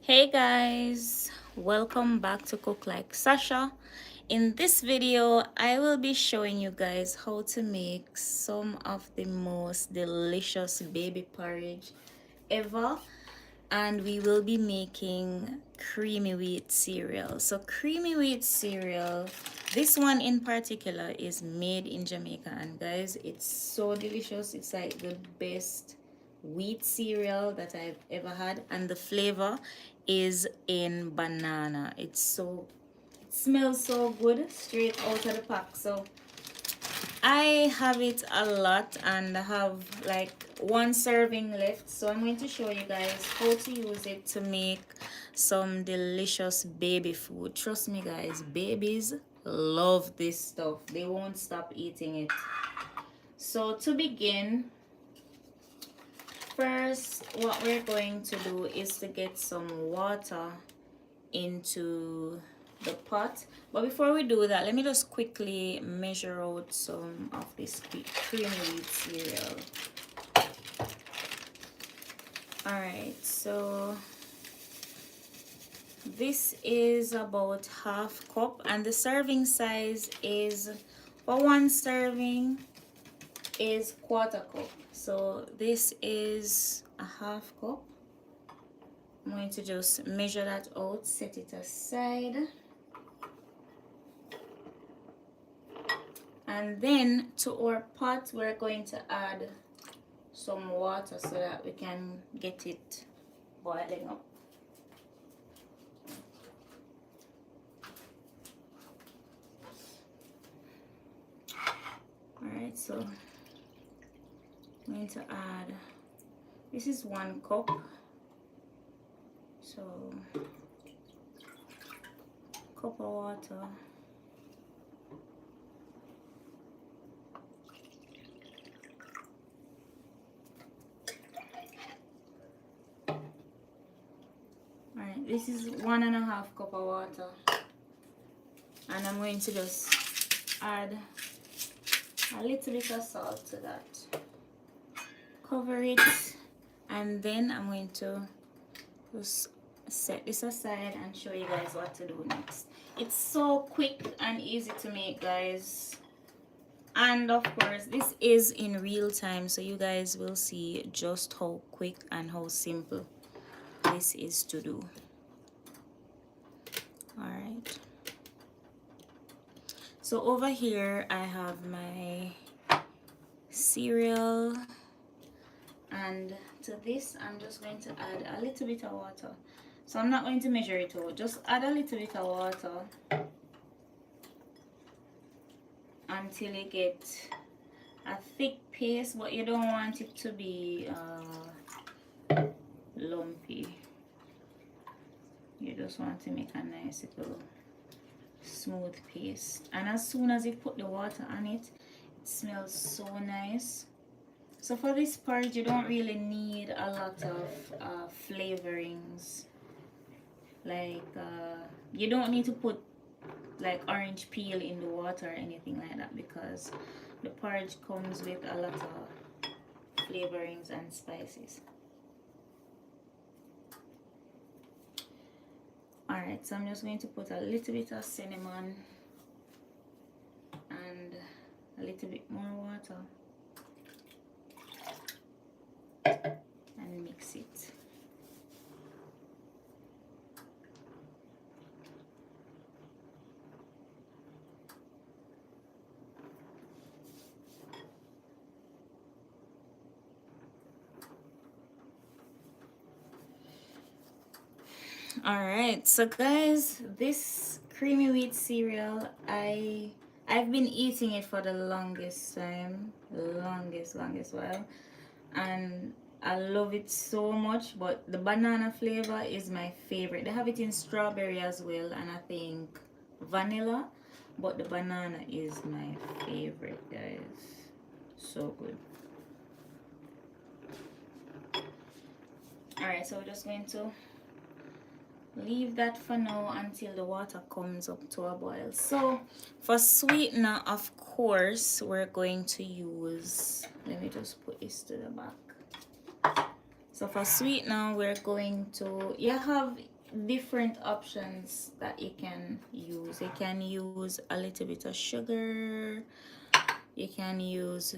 Hey guys, welcome back to Cook Like Sasha. In this video, I will be showing you guys how to make some of the most delicious baby porridge ever, and we will be making creamy wheat cereal. So creamy wheat cereal, this one in particular is made in Jamaica, and guys, it's so delicious. It's like the best wheat cereal that I've ever had, and the flavor is in banana. It smells so good straight out of the pack. So I have it a lot and I have like one serving left, so I'm going to show you guys how to use it to make some delicious baby food. Trust me guys, babies love this stuff. They won't stop eating it. So to begin, first what we're going to do is to get some water into the pot. But before we do that, let me just quickly measure out some of this creamy wheat cereal. Alright, so this is about half cup, and the serving size is, for one serving, is quarter cup. So this is a half cup. I'm going to just measure that out, set it aside. And then to our pot, we're going to add some water so that we can get it boiling up. Alright, so I'm going to add, this is 1 cup. So, cup of water. Alright, this is 1.5 cup of water. And I'm going to just add a little bit of salt to that. Cover it, and then I'm going to just set this aside and show you guys what to do next. It's so quick and easy to make, guys. And of course, this is in real time, so you guys will see just how quick and how simple this is to do. Alright. So over here, I have my cereal. And to this, I'm just going to add a little bit of water. So I'm not going to measure it out. Just add a little bit of water until you get a thick paste, but you don't want it to be lumpy. You just want to make a nice little smooth paste. And as soon as you put the water on it, it smells so nice. So for this porridge, you don't really need a lot of flavorings. Like, you don't need to put like orange peel in the water or anything like that, because the porridge comes with a lot of flavorings and spices. Alright, so I'm just going to put a little bit of cinnamon and a little bit more water and mix it. Alright, so guys, this creamy wheat cereal, I've been eating it for the longest time, longest while, and I love it so much. But the banana flavor is my favorite. They have it in strawberry as well, and I think vanilla, but the banana is my favorite, guys. So good. Alright, so we're just going to leave that for now until the water comes up to a boil. So for sweetener, of course, we're going to use, let me just put this to the back. So for sweetener, we're going to, different options that you can use. You can use a little bit of sugar, you can use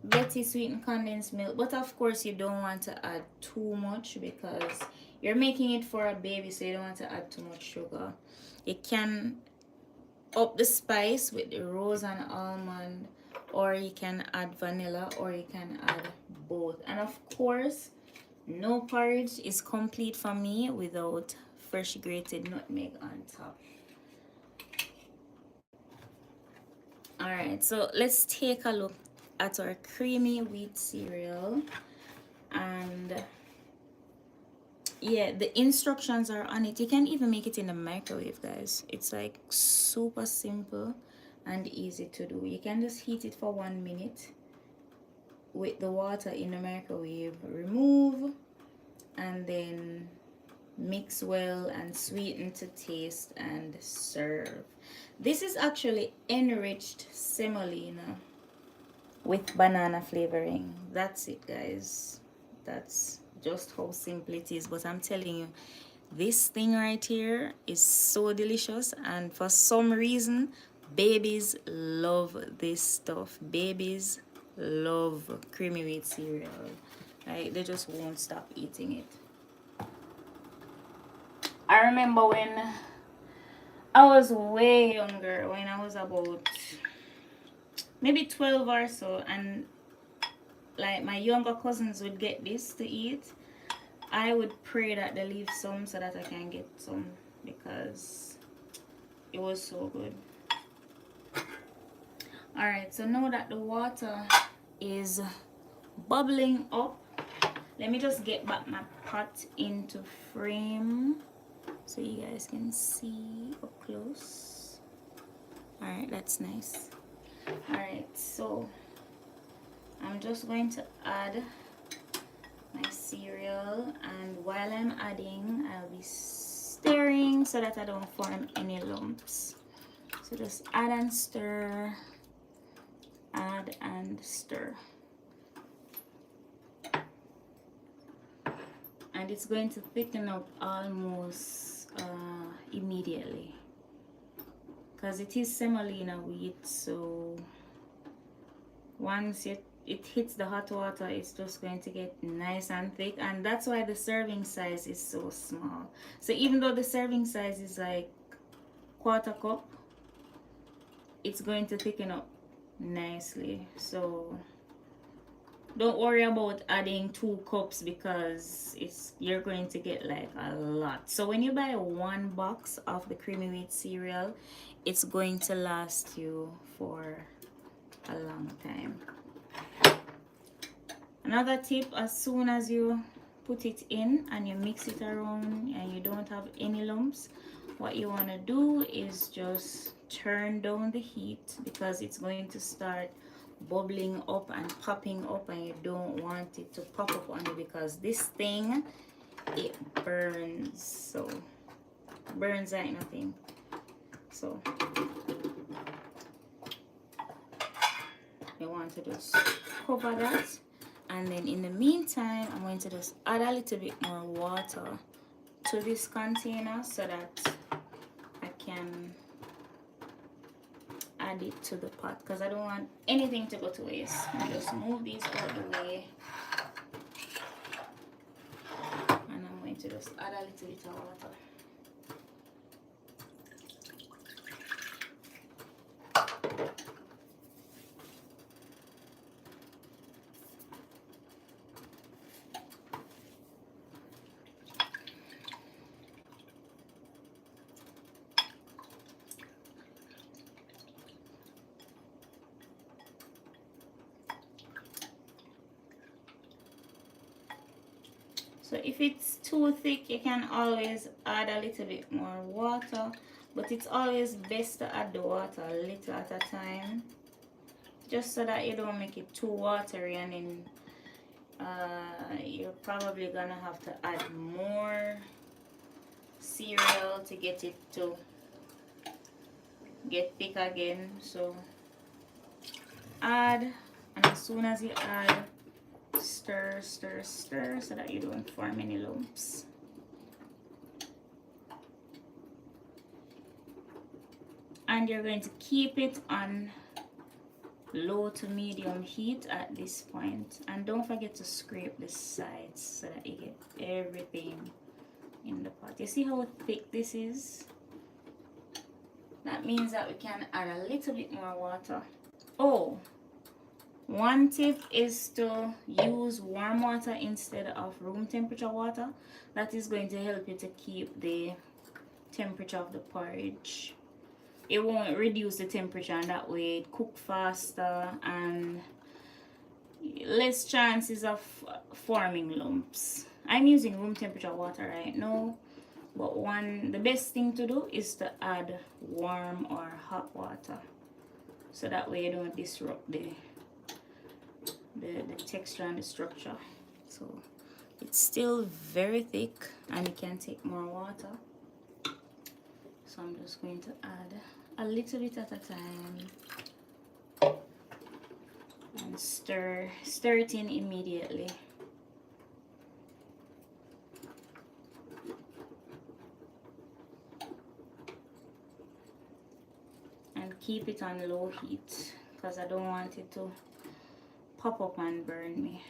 Betty sweetened condensed milk, but of course you don't want to add too much because you're making it for a baby, so you don't want to add too much sugar. You can up the spice with the rose and almond, or you can add vanilla, or you can add both. And of course, no porridge is complete for me without fresh grated nutmeg on top. All right, so let's take a look at our creamy wheat cereal. And yeah, the instructions are on it. You can even make it in the microwave, guys. It's like super simple and easy to do. You can just heat it for 1 minute with the water in the microwave, remove, and then mix well and sweeten to taste and serve. This is actually enriched semolina with banana flavoring. That's it, guys. That's just how simple it is. But I'm telling you, this thing right here is so delicious, and for some reason babies love this stuff. Babies love creamy wheat cereal. Right? They just won't stop eating it. I remember when I was way younger, when I was about maybe 12 or so, and like my younger cousins would get this to eat, I would pray that they leave some so that I can get some, because it was so good. Alright, so now that the water is bubbling up, let me just get back my pot into frame so you guys can see up close. Alright, that's nice. Alright, so I'm just going to add my cereal, and while I'm adding, I'll be stirring so that I don't form any lumps. So just add and stir, add and stir. And it's going to thicken up almost immediately, because it is semolina wheat, so once it hits the hot water, it's just going to get nice and thick. And that's why the serving size is so small. So even though the serving size is like 1/4 cup, it's going to thicken up nicely. So don't worry about adding 2 cups, because you're going to get like a lot. So when you buy 1 box of the creamy wheat cereal, it's going to last you for a long time. Another tip, as soon as you put it in and you mix it around and you don't have any lumps, what you want to do is just turn down the heat, because it's going to start bubbling up and popping up, and you don't want it to pop up on you, because this thing, it burns. So burns like nothing. So you want to just cover that, and then in the meantime I'm going to just add a little bit more water to this container so that I can add it to the pot, because I don't want anything to go to waste. I just move these out of the way, and I'm going to just add a little bit of water. So if it's too thick, you can always add a little bit more water, but it's always best to add the water a little at a time, just so that you don't make it too watery, and then you're probably gonna have to add more cereal to get it to get thick again. So add, and as soon as you add, stir, stir, stir, so that you don't form any lumps. and you're going to keep it on low to medium heat at this point, and don't forget to scrape the sides so that you get everything in the pot. You see how thick this is? That means that we can add a little bit more water. Oh, one tip is to use warm water instead of room temperature water. That is going to help you to keep the temperature of the porridge. It won't reduce the temperature, and that way it cook faster and less chances of forming lumps. I'm using room temperature water right now, but the best thing to do is to add warm or hot water, so that way you don't disrupt the texture and the structure. So it's still very thick and it can take more water. So I'm just going to add a little bit at a time and stir it in immediately. And keep it on low heat because I don't want it to pop up and burn me.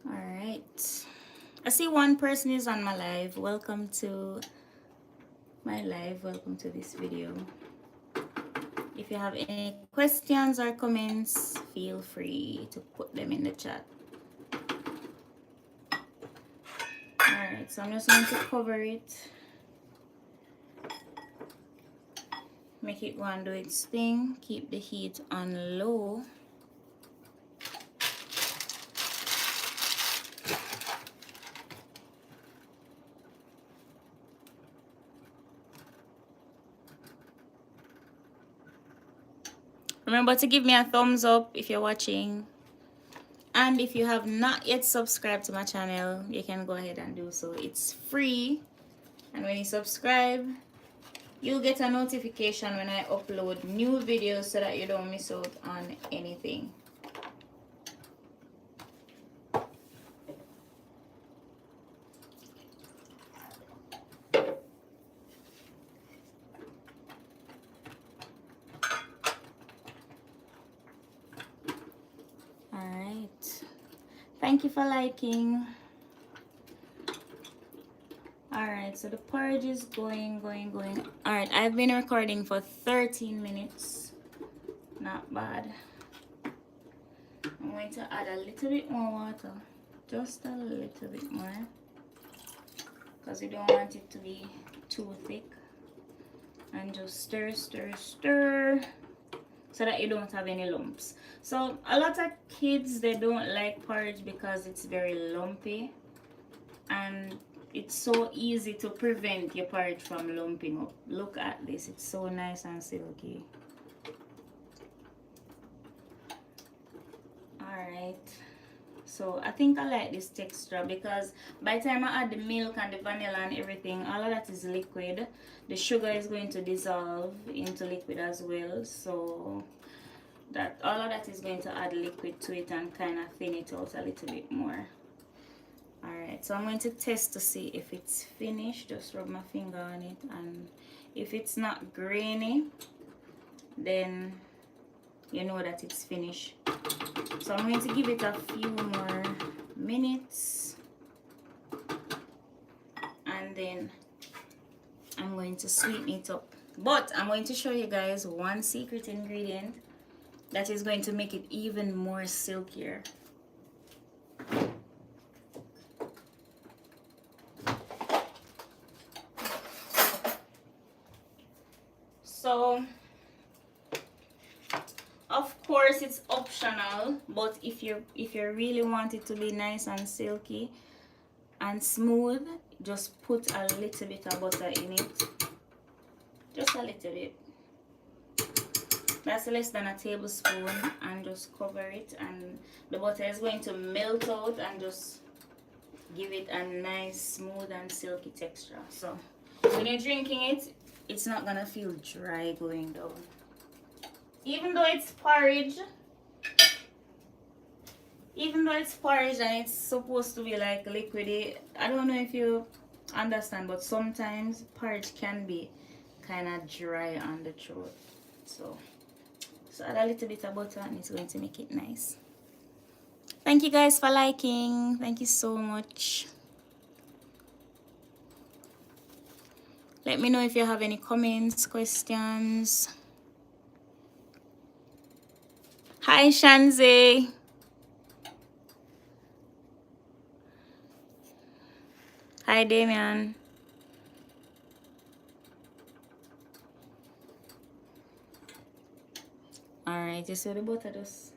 Alright, I see one person is on my live. Welcome to my live, welcome to this video. If you have any questions or comments, feel free to put them in the chat. Alright, so I'm just going to cover it. Make it go and do its thing. Keep the heat on low. Remember to give me a thumbs up if you're watching. And if you have not yet subscribed to my channel, you can go ahead and do so. It's free. And when you subscribe, you'll get a notification when I upload new videos so that you don't miss out on anything. Alright. Thank you for liking. Alright, so the porridge is going. Alright, I've been recording for 13 minutes. Not bad. I'm going to add a little bit more water. Just a little bit more. Because we don't want it to be too thick. And just stir, stir, stir. So that you don't have any lumps. So a lot of kids, they don't like porridge because it's very lumpy. And it's so easy to prevent your porridge from lumping up. Look at this, it's so nice and silky. Alright, so I think I like this texture because by the time I add the milk and the vanilla and everything, all of that is liquid. The sugar is going to dissolve into liquid as well, so that all of that is going to add liquid to it and kind of thin it out a little bit more. Alright, so I'm going to test to see if it's finished. Just rub my finger on it, and if it's not grainy, then you know that it's finished. So I'm going to give it a few more minutes, and then I'm going to sweeten it up. But I'm going to show you guys one secret ingredient that is going to make it even more silkier. So of course it's optional, but if you really want it to be nice and silky and smooth, just put a little bit of butter in it. Just a little bit. That's less than a tablespoon, and just cover it, and the butter is going to melt out and just give it a nice smooth and silky texture. So when you're drinking it, it's not gonna feel dry going down. Even though it's porridge, and it's supposed to be like liquidy, I don't know if you understand, but sometimes porridge can be kind of dry on the throat. So add a little bit of butter and it's going to make it nice. Thank you guys for liking. Thank you so much. Let me know if you have any comments, questions. Hi, Shanzi. Hi, Damian. Alright, you see the butter just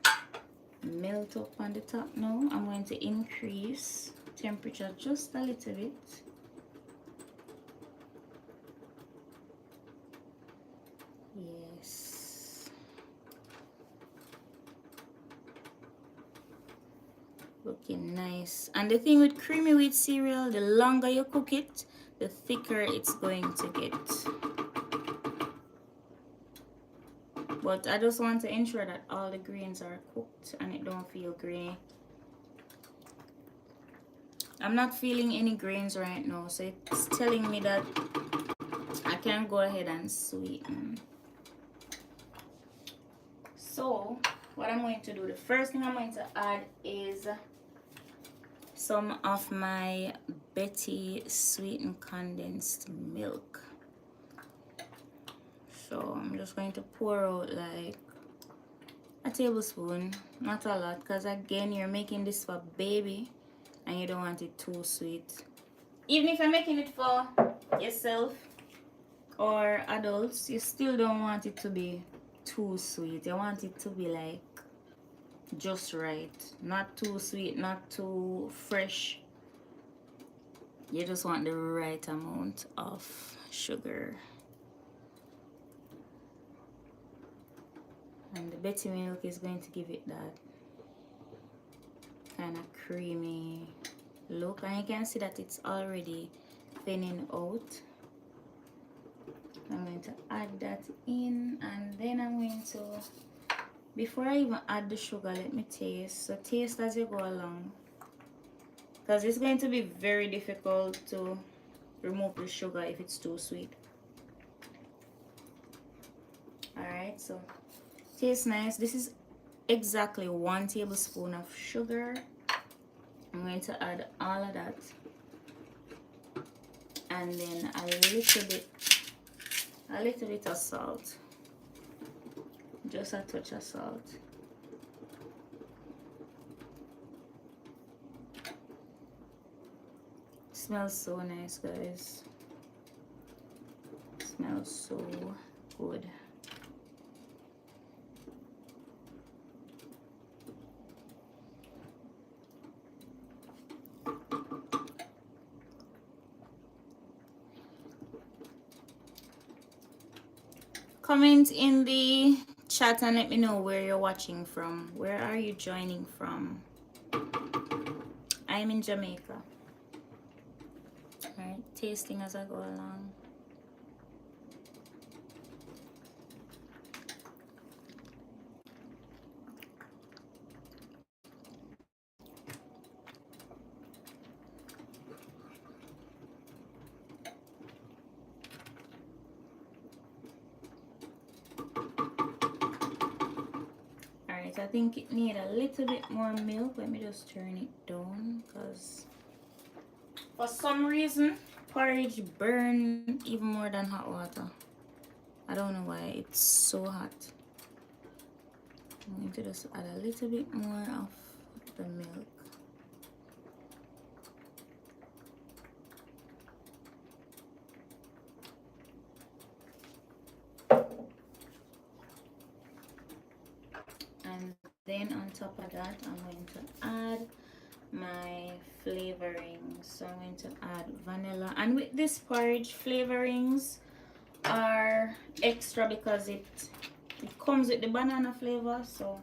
melt up on the top now. I'm going to increase temperature just a little bit. Yes. Looking nice. And the thing with creamy wheat cereal, the longer you cook it, the thicker it's going to get. But I just want to ensure that all the grains are cooked and it don't feel grainy. I'm not feeling any grains right now, so it's telling me that I can go ahead and sweeten. So what I'm going to do, the first thing I'm going to add is some of my Betty sweetened condensed milk. So I'm just going to pour out like a tablespoon, not a lot, because again you're making this for baby and you don't want it too sweet. Even if you're making it for yourself or adults, you still don't want it to be too sweet. You want it to be like just right, not too sweet, not too fresh. You just want the right amount of sugar. And the Betty milk is going to give it that kind of creamy look, and you can see that it's already thinning out. I'm going to add that in, and then I'm going to, before I even add the sugar, let me taste. So taste as you go along, because it's going to be very difficult to remove the sugar if it's too sweet. Alright, so tastes nice. This is exactly 1 tablespoon of sugar. I'm going to add all of that, and then a little bit of salt, just a touch of salt. Smells so nice, guys. Smells so good. Comment in the chat and let me know where you're watching from. Where are you joining from? I'm in Jamaica. Alright, tasting as I go along. I think it needs a little bit more milk. Let me just turn it down, because for some reason porridge burn even more than hot water. I don't know why it's so hot. I'm going to just add a little bit more of the milk. And then on top of that, I'm going to add my flavorings. So I'm going to add vanilla, and with this porridge, flavorings are extra because it comes with the banana flavor. So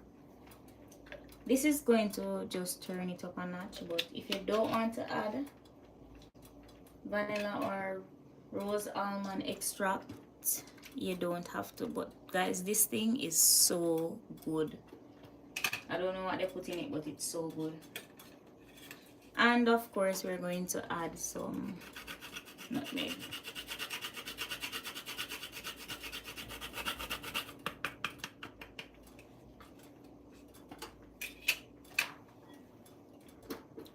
this is going to just turn it up a notch. But if you don't want to add vanilla or rose almond extract, you don't have to. But guys, this thing is so good. I don't know what they put in it, but it's so good. And of course, we're going to add some nutmeg.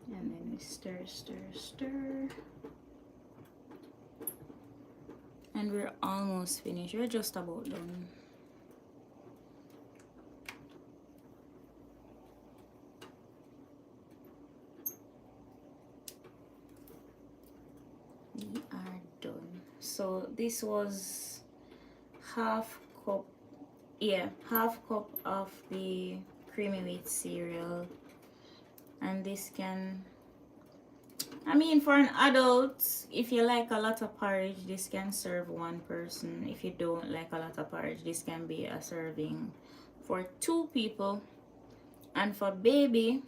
And then we stir, stir, stir. And we're almost finished. We're just about done. We are done. So this was half cup, yeah, half cup of the creamy wheat cereal. And this can, I mean, for an adult, if you like a lot of porridge, this can serve one person. If you don't like a lot of porridge, this can be a serving for 2 people. And for baby,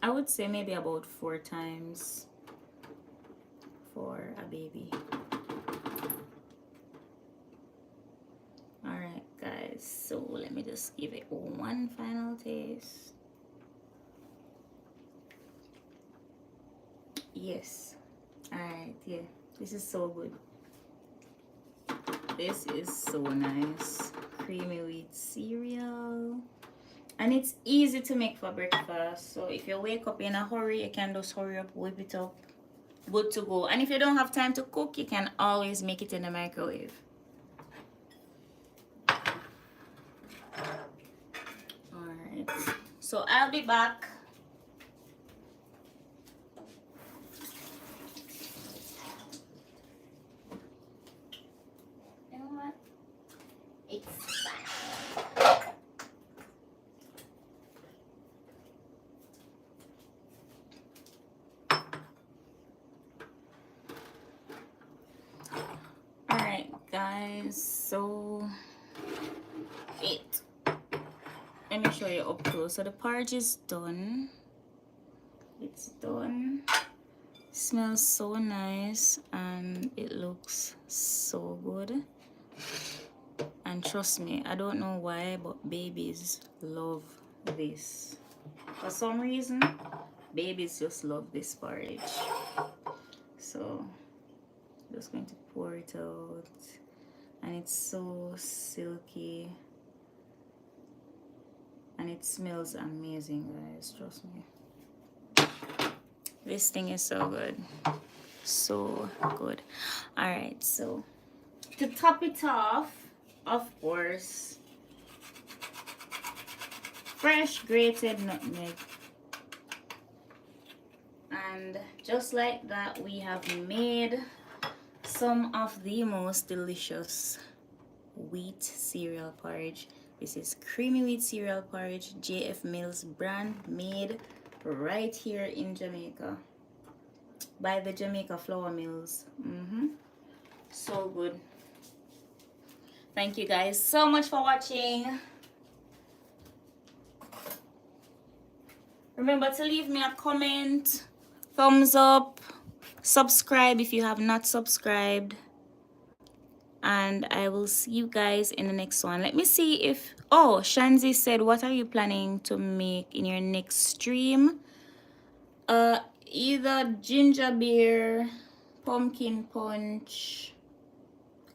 I would say maybe about 4 times for a baby. Alright guys, so let me just give it one final taste. Yes. Alright, yeah. This is so good. This is so nice. Creamy wheat cereal. And it's easy to make for breakfast. So if you wake up in a hurry, you can just hurry up, whip it up. Good to go. And if you don't have time to cook, you can always make it in the microwave. Alright. So I'll be back. Guys, so let me show you up close. So the porridge is done. It's done. Smells so nice and it looks so good. And trust me, I don't know why, but babies love this. For some reason, babies just love this porridge. So just going to pour it out. And it's so silky. And it smells amazing, guys. Trust me. This thing is so good. So good. Alright, so to top it off, of course, fresh grated nutmeg. And just like that, we have made some of the most delicious wheat cereal porridge. This is creamy wheat cereal porridge, JF Mills brand, made right here in Jamaica by the Jamaica Flour Mills. So good. Thank you guys so much for watching. Remember to leave me a comment, thumbs up, subscribe if you have not subscribed, and I will see you guys in the next one. Let me see if, oh, Shanzi said, what are you planning to make in your next stream? Either ginger beer, pumpkin punch,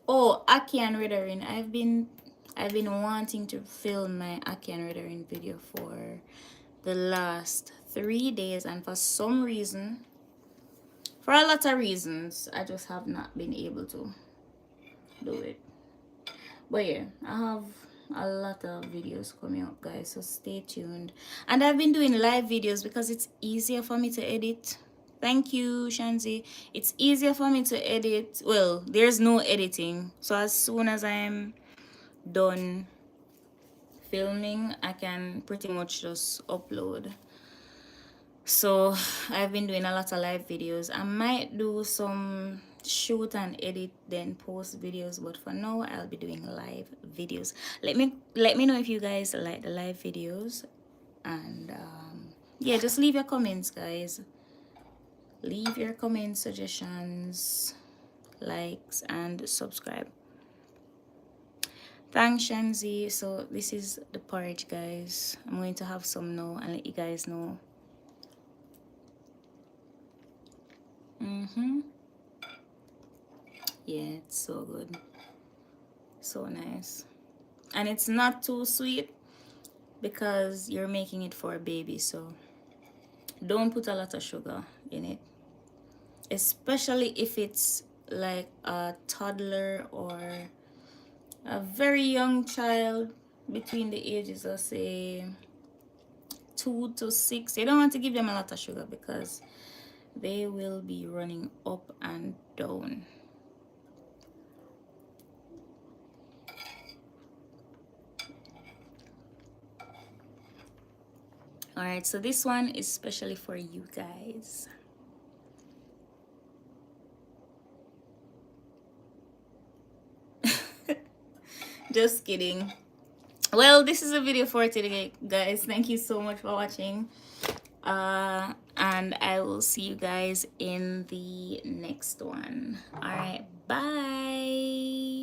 oh, Aki and Riddering. I've been wanting to film my Aki and Riddering video for the last 3 days, and for some reason, for a lot of reasons, I just have not been able to do it. But yeah, I have a lot of videos coming up, guys, so stay tuned. And I've been doing live videos because it's easier for me to edit. Thank you, Shanzi. It's easier for me to edit. Well, there's no editing, so as soon as I'm done filming, I can pretty much just upload. So I've been doing a lot of live videos. I might do some shoot and edit then post videos, but for now I'll be doing live videos. Let me know if you guys like the live videos, and yeah, just leave your comments, guys. Leave your comment suggestions. likes, and subscribe. Thanks, Shanzi. So this is the porridge, guys. I'm going to have some now and let you guys know. Yeah, it's so good. So nice. And it's not too sweet because you're making it for a baby, so don't put a lot of sugar in it. Especially if it's like a toddler or a very young child between the ages of say 2 to 6. You don't want to give them a lot of sugar because they will be running up and down. All right, so this one is especially for you guys. Just kidding. Well, this is a video for today, guys. Thank you so much for watching. And I will see you guys in the next one. All right, bye.